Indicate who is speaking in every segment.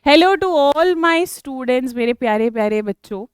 Speaker 1: Hello to all my students, मेरे प्यारे प्यारे बच्चों।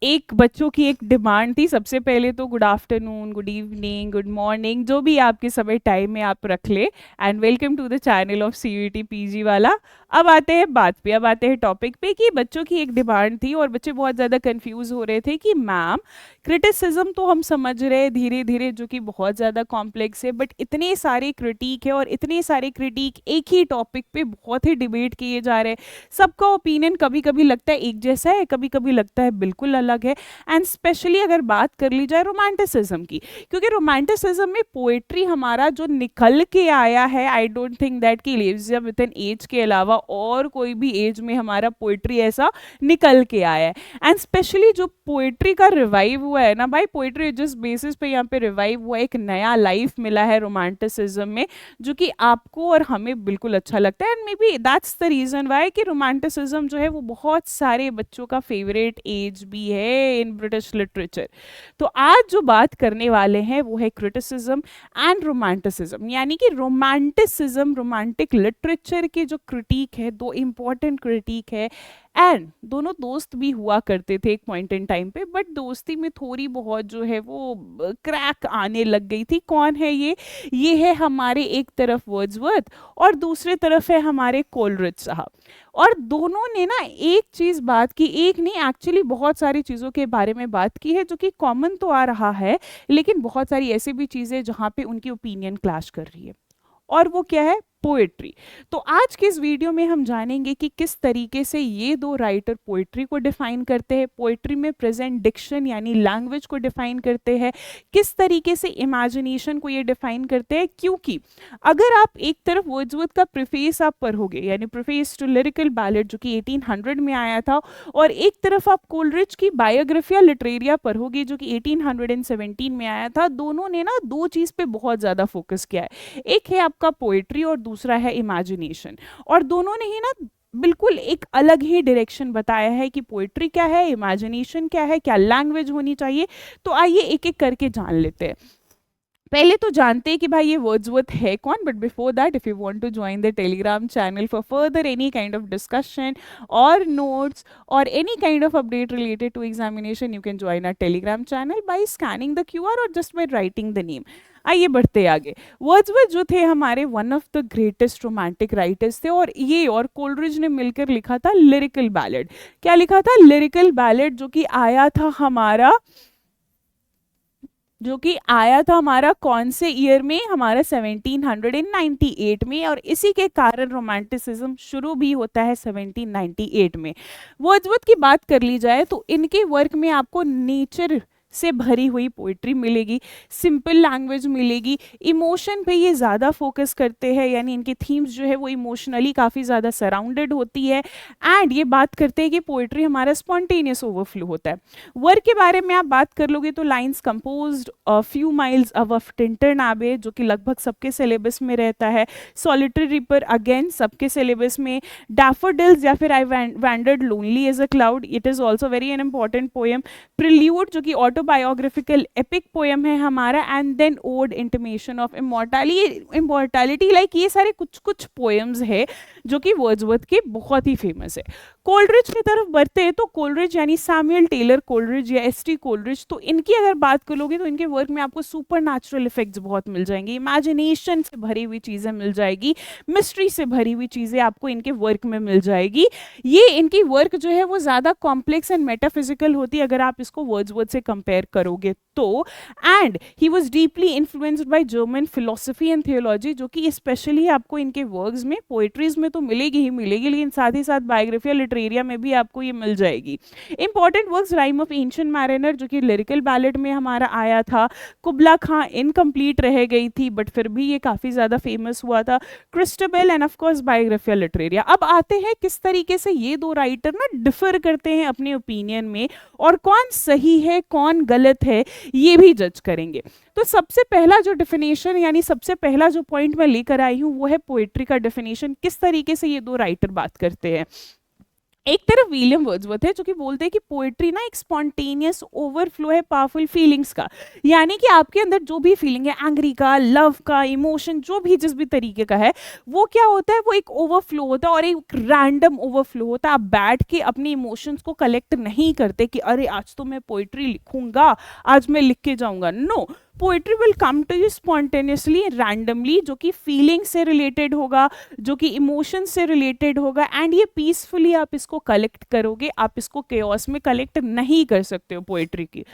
Speaker 1: एक बच्चों की एक डिमांड थी। सबसे पहले तो good afternoon, good evening, good morning, जो भी आपके समय टाइम में आप रख ले। And welcome to the channel of CUET PG वाला। अब आते हैं बात पे, अब आते हैं टॉपिक पे कि बच्चों की एक डिमांड थी और बच्चे बहुत ज़्यादा कंफ्यूज हो रहे थे कि मैम, क्रिटिसिज्म तो हम समझ रहे हैं धीरे धीरे, जो कि बहुत ज़्यादा कॉम्प्लेक्स है, बट इतने सारे क्रिटिक है और इतने सारे क्रिटिक एक ही टॉपिक पे बहुत ही डिबेट किए जा रहे हैं। सबका ओपिनियन कभी कभी लगता है एक जैसा है, कभी कभी लगता है बिल्कुल अलग है। एंड स्पेशली अगर बात कर ली जाए रोमांटिसिज्म की, क्योंकि रोमांटिसिज्म में पोएट्री हमारा जो निकल के आया है, आई डोंट थिंक दैट कि एलिजा विद एन एज के अलावा और कोई भी एज में हमारा पोएट्री ऐसा निकल के आया है। एंड स्पेशली जो पोएट्री का रिवाइव हुआ है ना भाई, पोएट्री जिस बेसिस पे यहाँ पे रिवाइव हुआ है, एक नया लाइफ मिला है रोमांटिसिज्म में, जो कि आपको और हमें बिल्कुल अच्छा लगता है। And maybe that's the reason why कि रोमांटिसिज्म जो है वो बहुत सारे बच्चों का फेवरेट एज भी है इन ब्रिटिश लिटरेचर। तो आज जो बात करने वाले हैं वो है क्रिटिसिज्म एंड रोमांटिसिज्म, यानी कि रोमांटिसिज्म, रोमांटिक लिटरेचर के जो क्रिटिक है, दो इंपॉर्टेंट क्रिटिक है। एंड दोनों दोस्त भी हुआ करते थे एक पॉइंट इन टाइम पे, बट दोस्ती में थोड़ी बहुत जो है वो क्रैक आने लग गई थी। कौन है ये है हमारे एक तरफ वर्ड्सवर्थ और दूसरे तरफ है हमारे कोलरिज साहब। और दोनों ने ना एक चीज बात की, एक नहीं एक्चुअली बहुत सारी चीजों के बारे में बात की है, जो कि कॉमन तो आ रहा है, लेकिन बहुत सारी ऐसी भी चीजें जहां पे उनकी ओपिनियन क्लैश कर रही है। और वो क्या है? पोएट्री। तो आज के इस वीडियो में हम जानेंगे कि किस तरीके से ये दो राइटर पोएट्री को डिफाइन करते हैं, पोएट्री में प्रेजेंट डिक्शन यानी लैंग्वेज को डिफाइन करते हैं, किस तरीके से इमेजिनेशन को ये डिफाइन करते हैं। क्योंकि अगर आप एक तरफ वर्ड्सवर्थ का प्रीफेस आप पढ़ोगे, यानी प्रीफेस टू लिरिकल बैलेड जो कि 1800 में आया था, और एक तरफ आप कोलरिज की बायोग्राफिया लिटरेरिया पढ़ोगे जो कि 1817 में आया था, दोनों ने ना दो चीज पे बहुत ज्यादा फोकस किया है। एक है आपका पोएट्री और दूसरा है इमेजिनेशन। और दोनों ने ही ना बिल्कुल एक अलग ही डायरेक्शन बताया है कि पोएट्री क्या है, इमेजिनेशन क्या है, क्या लैंग्वेज होनी चाहिए। तो आइए एक एक करके जान लेते हैं। पहले तो जानते हैं कि भाई ये वर्ड्सवर्थ है कौन, but before that if you want to join the Telegram channel for further any kind of discussion और नोट्स और any kind of update related to examination, you can join our Telegram channel by scanning the QR और just by writing the name. आइए बढ़ते आगे। Wordsworth जो थे हमारे one of the greatest romantic writers थे, और ये और कोलरिज ने मिलकर लिखा था लिरिकल बैलेड। क्या लिखा था? लिरिकल बैलेड, जो कि आया था हमारा कौन से ईयर में? हमारा 1798 में। और इसी के कारण रोमांटिसिज्म शुरू भी होता है 1798 में। वर्ड्सवर्थ की बात कर ली जाए तो इनके वर्क में आपको नेचर से भरी हुई पोइट्री मिलेगी, सिंपल लैंग्वेज मिलेगी, इमोशन पे ये ज़्यादा फोकस करते हैं, यानी इनके थीम्स जो है वो इमोशनली काफ़ी ज़्यादा सराउंडेड होती है। एंड ये बात करते हैं कि पोइट्री हमारा स्पॉन्टेनियस ओवरफ्लो होता है। वर्क के बारे में आप बात कर लोगे तो lines composed few miles above Tintern Abbey, जो कि लगभग सबके सिलेबस में रहता है। सॉलिटरी रिपर अगेन सबके सिलेबस में। डैफोडिल्स या फिर I wandered lonely as a cloud, it is also very an important poem. Prelude जो कि ऑटोबायोग्राफिकल एपिक पोएम है हमारा। And then ode intimation of immortality, like ये सारे कुछ कुछ पोएम्स है जो कि वर्ड्सवर्थ के बहुत ही फेमस है। कोलरिज की तरफ बढ़ते हैं तो कोलरिज यानी सैमुअल टेलर कोलरिज या एस टी कोलरिज, तो इनकी अगर बात करोगे तो इनके वर्क में आपको सुपर नेचुरल इफेक्ट्स बहुत मिल जाएंगे, इमेजिनेशन से भरी हुई चीज़ें मिल जाएगी, मिस्ट्री से भरी हुई चीज़ें आपको इनके वर्क में मिल जाएगी। ये इनकी वर्क जो है वो ज़्यादा कॉम्प्लेक्स एंड मेटाफिजिकल होती है अगर आप इसको वर्ड्सवर्थ से कंपेयर करोगे तो। And he was deeply influenced by German philosophy and theology, जो कि स्पेशली आपको इनके वर्क्स में, पोइट्रीज में तो मिलेगी ही मिलेगी, लेकिन साथ ही साथ बायोग्राफिया लिटरेरिया में भी आपको ये मिल जाएगी। Important works rhyme of ancient mariner जो कि लिरिकल बैलेड में हमारा आया था। कुबला खां इनकम्प्लीट रह गई थी बट फिर भी ये काफ़ी ज़्यादा फेमस हुआ था। क्रिस्टोबेल एंड ऑफकोर्स बायोग्राफिया लिटरेरिया। अब आते हैं किस तरीके से ये दो राइटर ना डिफर करते हैं अपने ओपिनियन में, और कौन सही है कौन गलत है ये भी जज करेंगे। तो सबसे पहला जो डेफिनेशन यानी सबसे पहला जो पॉइंट मैं लेकर आई हूं वो है पोएट्री का डेफिनेशन, किस तरीके से ये दो राइटर बात करते हैं। एक तरफ विलियम वर्ड्सवर्थ है जो कि बोलते हैं कि पोएट्री ना एक स्पॉन्टेनियस ओवरफ्लो है पावरफुल फीलिंग्स का, यानी कि आपके अंदर जो भी फीलिंग है, एंग्री का, लव का, इमोशन, जो भी जिस भी तरीके का है, वो क्या होता है, वो एक ओवरफ्लो होता है और एक रैंडम ओवरफ्लो होता है। आप बैठ के अपने इमोशंस को कलेक्ट नहीं करते कि अरे आज तो मैं पोएट्री लिखूंगा, आज मैं लिख के जाऊंगा। No, poetry will come to you spontaneously, randomly, जो कि फीलिंग से रिलेटेड होगा, जो कि इमोशन से रिलेटेड होगा, एंड ये पीसफुली आप इसको कलेक्ट करोगे। आप इसको केओस में कलेक्ट नहीं कर सकते हो पोएट्री की।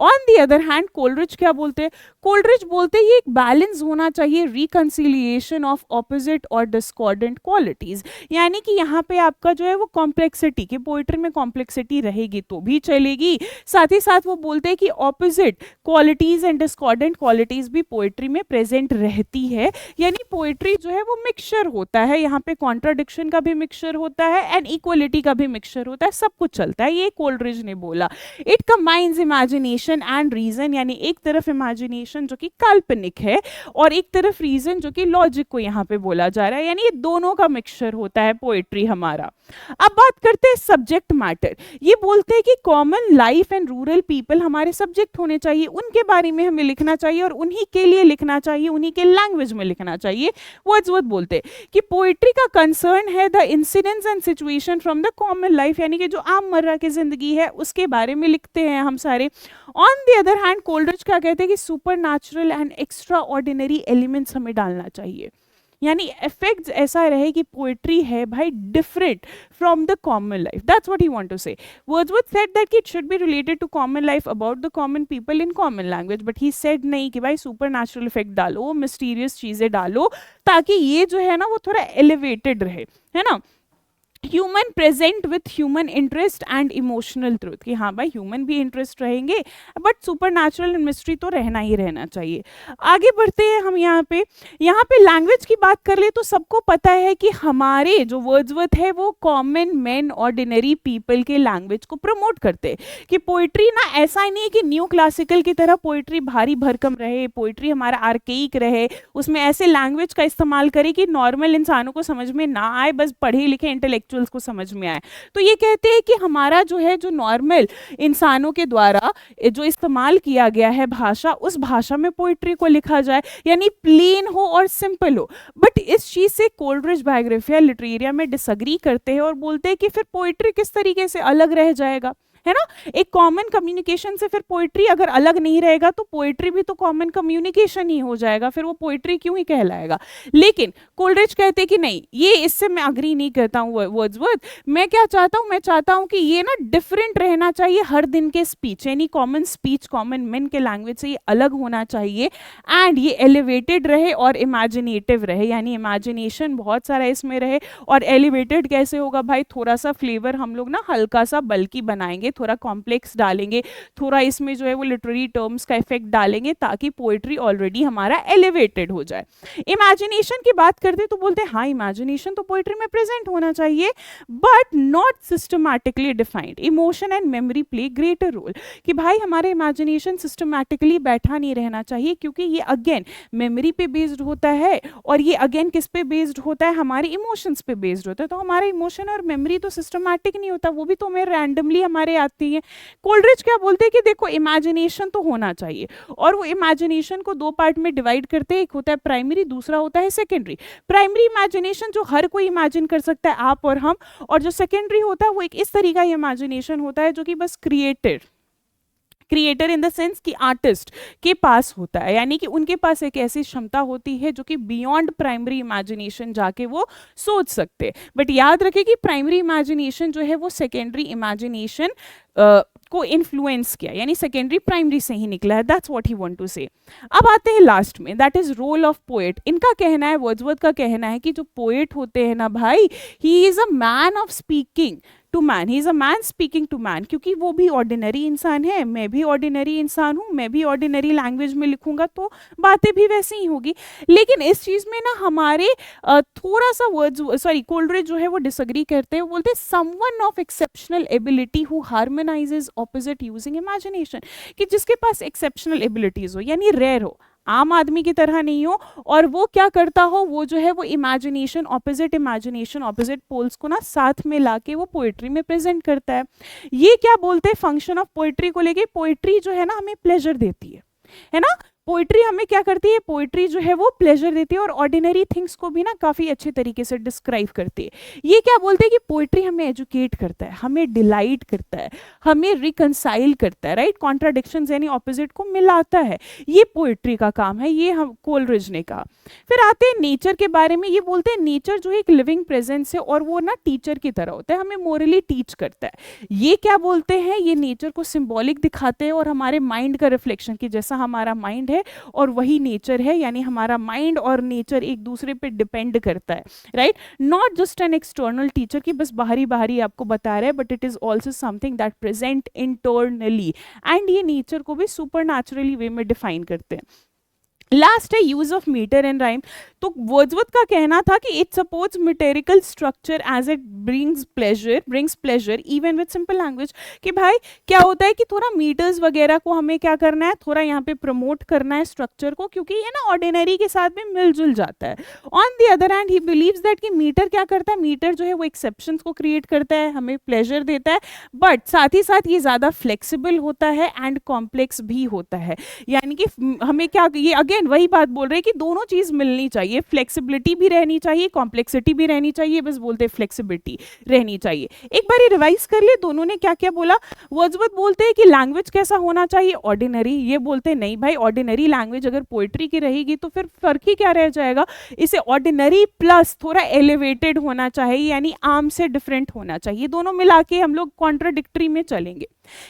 Speaker 1: On the other hand Coleridge क्या बोलते हैं? कोलरिज बोलते हैं ये एक बैलेंस होना चाहिए, रिकंसिलिएशन ऑफ ऑपोजिट और डिस्कॉर्डेंट क्वालिटीज, यानी कि यहाँ पे आपका जो है वो कॉम्प्लेक्सिटी, की पोएट्री में कॉम्प्लेक्सिटी रहेगी तो भी चलेगी, साथ ही साथ वो बोलते हैं कि opposite qualities and discordant qualities भी पोएट्री में प्रेजेंट रहती है, यानी पोएट्री जो है वो मिक्सचर होता है, यहाँ पे कॉन्ट्राडिक्शन का भी मिक्सचर होता है एंड इक्वलिटी का भी मिक्सचर होता है, सब कुछ चलता है, ये कोलरिज ने बोला। It combines imagination and reason, यानी एक तरफ इमेजिनेशन जो कि काल्पनिक है और एक तरफ रीजन जो कि लॉजिक को यहाँ पे बोला जा रहा है, यानी ये दोनों का मिक्सचर होता है पोएट्री हमारा। अब बात करते हैं सब्जेक्ट मैटर। ये बोलते हैं कि common life and rural people हमारे सब्जेक्ट होने चाहिए, उनके बारे में हमें लिखना चाहिए और उन्हीं के लिए लिखना चाहिए, उन्हीं के लैंग्वेज में लिखना चाहिए। वर्ड्सवर्थ बोलते हैं कि पोएट्री का कंसर्न है the incidents and situation from the common life, यानी कि जो आम मर्रा की जिंदगी है उसके बारे में लिखते हैं हम सारे। On the other hand Coleridge क्या कहते हैं कि super natural and extra ordinary elements हमें डालना चाहिए, यानी इफेक्ट्स ऐसा रहे कि पोएट्री है भाई different from the common life, that's what he want to say. Wordsworth said that it should be related to common life about the common people in common language, but he said नहीं कि भाई supernatural effect डालो, mysterious चीजें डालो, ताकि ये जो है ना वो थोड़ा एलिवेटेड रहे, है ना। Human present with human interest and emotional truth, कि हाँ भाई ह्यूमन भी इंटरेस्ट रहेंगे बट सुपर नेचुरल मिस्ट्री तो रहना ही रहना चाहिए। आगे बढ़ते हैं हम यहाँ पे लैंग्वेज की बात कर ले तो सबको पता है कि हमारे जो वर्ड्सवर्थ है वो कॉमन मैन ऑर्डिनरी पीपल के लैंग्वेज को प्रमोट करते हैं, कि पोइट्री ना ऐसा ही नहीं है कि न्यू क्लासिकल की तरह पोइट्री भारी भरकम रहे, पोइट्री हमारा आर्केइक रहे, उसमें ऐसे लैंग्वेज का इस्तेमाल करे कि नॉर्मल इंसानों को समझ में ना आए, बस पढ़े लिखे इंटेलेक्चुअल को समझ में आए। तो ये कहते हैं कि हमारा जो है जो नॉर्मल इंसानों के द्वारा जो इस्तेमाल किया गया है भाषा, उस भाषा में पोइट्री को लिखा जाए, यानी प्लेन हो और सिंपल हो। बट इस चीज से कोलरिज बायोग्राफिया लिटरेरिया में डिसएग्री करते हैं और बोलते हैं कि फिर पोइट्री किस तरीके से अलग रह जाएगा, है ना। एक कॉमन कम्युनिकेशन से फिर पोइट्री अगर अलग नहीं रहेगा तो पोइट्री भी तो कॉमन कम्युनिकेशन ही हो जाएगा, फिर वो पोइट्री क्यों ही कहलाएगा। लेकिन कोलरिज कहते कि नहीं, ये इससे मैं अग्री नहीं करता हूँ वर्ड्सवर्थ। मैं क्या चाहता हूँ, मैं चाहता हूँ कि ये ना डिफरेंट रहना चाहिए हर दिन के स्पीच, यानी कॉमन स्पीच कॉमन मेन के लैंग्वेज से ये अलग होना चाहिए एंड ये एलिवेटेड रहे और इमेजिनेटिव रहे, यानी इमेजिनेशन बहुत सारा इसमें रहे। और एलिवेटेड कैसे होगा भाई, थोड़ा सा फ्लेवर हम लोग ना हल्का सा बल्कि बनाएंगे, थोड़ा कॉम्प्लेक्स डालेंगे, थोड़ा इसमें जो है वो लिटरेरी टर्म्स का इफेक्ट डालेंगे ताकि पोएट्री ऑलरेडी हमारा एलिवेटेड हो जाए। इमेजिनेशन की बात करते तो बोलते हैं हाँ इमेजिनेशन तो पोएट्री में प्रेजेंट होना चाहिए but not systematically defined. Emotion and memory play greater role, कि भाई हमारे इमेजिनेशन सिस्टमैटिकली बैठा नहीं रहना चाहिए, क्योंकि ये अगेन मेमोरी पे बेस्ड होता है और ये अगेन किस पे बेस्ड होता है, हमारे इमोशंस पे बेस्ड होता है। तो हमारे इमोशन और मेमोरी तो सिस्टमैटिक नहीं होता, वो भी तो हमें रैंडमली हमारे आती है। कोलरिज क्या बोलते हैं कि देखो इमेजिनेशन तो होना चाहिए और वो इमेजिनेशन को दो पार्ट में डिवाइड करते हैं, एक होता है प्राइमरी, दूसरा होता है सेकेंडरी। प्राइमरी इमेजिनेशन जो हर कोई इमेजिन कर सकता है, आप और हम, और जो सेकेंडरी होता है वो एक इस तरीका इमेजिनेशन होता है जो कि बस क्रिएटर इन द सेंस कि आर्टिस्ट के पास होता है, यानी कि उनके पास एक ऐसी क्षमता होती है जो कि बियॉन्ड प्राइमरी इमेजिनेशन जाके वो सोच सकते हैं। बट याद रखें कि प्राइमरी इमेजिनेशन जो है वो सेकेंडरी इमेजिनेशन को इन्फ्लुएंस किया, यानी सेकेंडरी प्राइमरी से ही निकला है, that's what he want to say. अब आते हैं लास्ट में, that is role of poet. इनका कहना है, वर्ड्सवर्थ का कहना है कि जो पोएट होते हैं ना भाई, he is a man of speaking to man, he is a man speaking to man, क्योंकि वो भी ऑर्डिनरी इंसान है, मैं भी ऑर्डिनरी इंसान हूँ, मैं भी ऑर्डिनरी लैंग्वेज में लिखूंगा तो बातें भी वैसी ही होगी। लेकिन इस चीज में ना हमारे थोड़ा सा कोलरिज जो है वो डिसएग्री करते हैं, वो बोलते हैं someone of exceptional ability who harmonises opposite using imagination, कि जिसके पास एक्सेप्शनल एबिलिटीज हो, यानी रेयर हो, आम आदमी की तरह नहीं हो, और वो क्या करता हो, वो जो है वो इमेजिनेशन, ऑपोजिट पोल्स को ना साथ में लाके वो पोइट्री में प्रेजेंट करता है। ये क्या बोलते हैं फंक्शन ऑफ पोइट्री को लेके, पोइट्री जो है ना हमें प्लेजर देती है ना। पोइट्री हमें क्या करती है, पोइट्री जो है वो प्लेजर देती है और ऑर्डिनरी थिंग्स को भी ना काफी अच्छे तरीके से डिस्क्राइब करती है। ये क्या बोलते हैं कि पोइट्री हमें एजुकेट करता है, हमें डिलाइट करता है, हमें रिकंसाइल करता है, राइट, कॉन्ट्राडिक्शंस यानी ऑपोजिट को मिलाता है। ये पोइट्री का काम है, ये हम कोलरिज ने कहा। फिर आते हैं नेचर के बारे में। ये बोलते हैं नेचर जो एक लिविंग प्रेजेंस है और वो ना टीचर की तरह होता है, हमें मोरली टीच करता है। ये क्या बोलते हैं, ये नेचर को सिंबॉलिक दिखाते हैं और हमारे माइंड का रिफ्लेक्शन, कि जैसा हमारा माइंड है और वही नेचर है, यानी हमारा माइंड और नेचर एक दूसरे पे डिपेंड करता है, right. Not just an external teacher की बस बाहरी बाहरी आपको बता रहा है, but it is also something that present internally, and ये नेचर को भी सुपर नेचुरली वे में डिफाइन करते हैं। लास्ट है use of metre and rhyme. तो वर्ड्सवर्थ का कहना था कि it supports metrical structure as it brings pleasure even with simple language. कि भाई क्या होता है कि थोड़ा मीटर्स वगैरह को हमें क्या करना है, थोड़ा यहाँ पे प्रमोट करना है स्ट्रक्चर को, क्योंकि ये ना ऑर्डिनरी के साथ में मिलजुल जाता है। On the other hand he believes that कि मीटर क्या करता है, मीटर जो है वो एक्सेप्शंस को क्रिएट करता है, हमें प्लेजर देता है, बट साथ ही साथ ये ज़्यादा फ्लेक्सिबल होता है एंड कॉम्प्लेक्स भी होता है। यानी कि हमें क्या, ये अगेन वही बात बोल रहे हैं कि दोनों चीज मिलनी चाहिए, फ्लेक्सिबिलिटी भी रहनी चाहिए, कॉम्प्लेक्सिटी भी रहनी चाहिए, बस बोलते हैं फ्लेक्सिबिलिटी रहनी चाहिए। एक बार रिवाइज कर ले दोनों ने क्या क्या बोला। वर्ड्सवर्थ बोलते हैं कि लैंग्वेज कैसा होना चाहिए, ऑर्डिनरी। ये बोलते हैं नहीं भाई, ऑर्डिनरी लैंग्वेज अगर पोइट्री की रहेगी तो फिर फर्क ही क्या रह जाएगा, इसे ऑर्डिनरी प्लस थोड़ा एलिवेटेड होना चाहिए, यानी आम से डिफरेंट होना चाहिए। दोनों मिला के हम लोग कॉन्ट्राडिक्टरी में चलेंगे।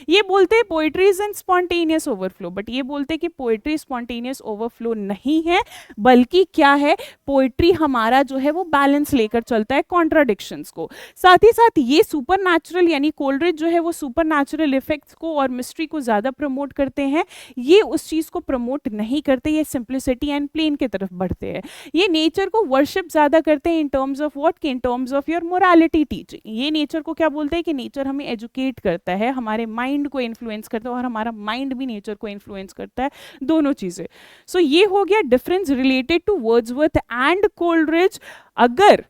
Speaker 1: ये बोलते हैं poetry is an spontaneous overflow, but ये बोलते हैं कि पोइट्री स्पॉन्टेनियस ओवरफ्लो नहीं है, बल्कि क्या है, पोइट्री हमारा जो है वो बैलेंस लेकर चलता है कॉन्ट्राडिक्शंस को। साथ ही साथ ये सुपरनैचुरल, यानी कोलरिज जो है वो सुपरनैचुरल इफेक्ट्स को और मिस्ट्री को ज्यादा प्रमोट करते हैं, ये उस चीज को प्रमोट नहीं करते, ये सिंप्लिसिटी एंड प्लेन की तरफ बढ़ते हैं। ये नेचर को वर्शिप ज्यादा करते हैं in terms of what, in terms of your morality teaching. ये नेचर को क्या बोलते हैं कि नेचर हमें एजुकेट करता है, हमारे माइंड को इन्फ्लुएंस करता है और हमारा माइंड भी नेचर को इन्फ्लुएंस करता है, दोनों चीजें। सो ये हो गया difference related to Wordsworth and Coleridge. अगर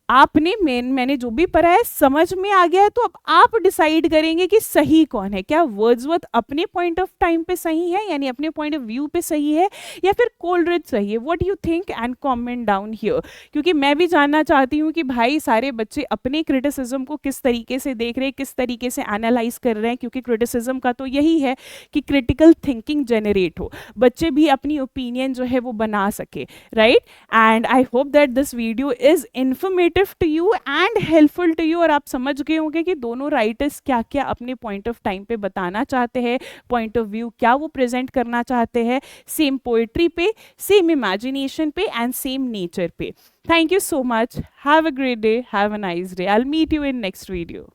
Speaker 1: आपने मैंने जो भी पढ़ा है समझ में आ गया है, तो अब आप डिसाइड करेंगे कि सही कौन है। क्या वर्ड्सवर्थ अपने पॉइंट ऑफ टाइम पे सही है, यानी अपने पॉइंट ऑफ व्यू पे सही है, या फिर कोलरिज सही है। What you think and comment down here, क्योंकि मैं भी जानना चाहती हूँ कि भाई सारे बच्चे अपने क्रिटिसिज्म को किस तरीके से देख रहे हैं, किस तरीके से एनालाइज कर रहे हैं, क्योंकि क्रिटिसिज्म का तो यही है कि क्रिटिकल थिंकिंग जनरेट हो, बच्चे भी अपनी ओपिनियन जो है वो बना सके, right. And I hope that this video is informative to you and helpful to you, और आप समझ गए होंगे कि दोनों राइटर्स क्या क्या अपने पॉइंट ऑफ टाइम पे बताना चाहते हैं, पॉइंट ऑफ व्यू क्या वो प्रेजेंट करना चाहते हैं, सेम पोएट्री पे, सेम इमेजिनेशन पे एंड सेम नेचर पे। Thank you so much, have a great day, have a nice day, I will meet you in next video.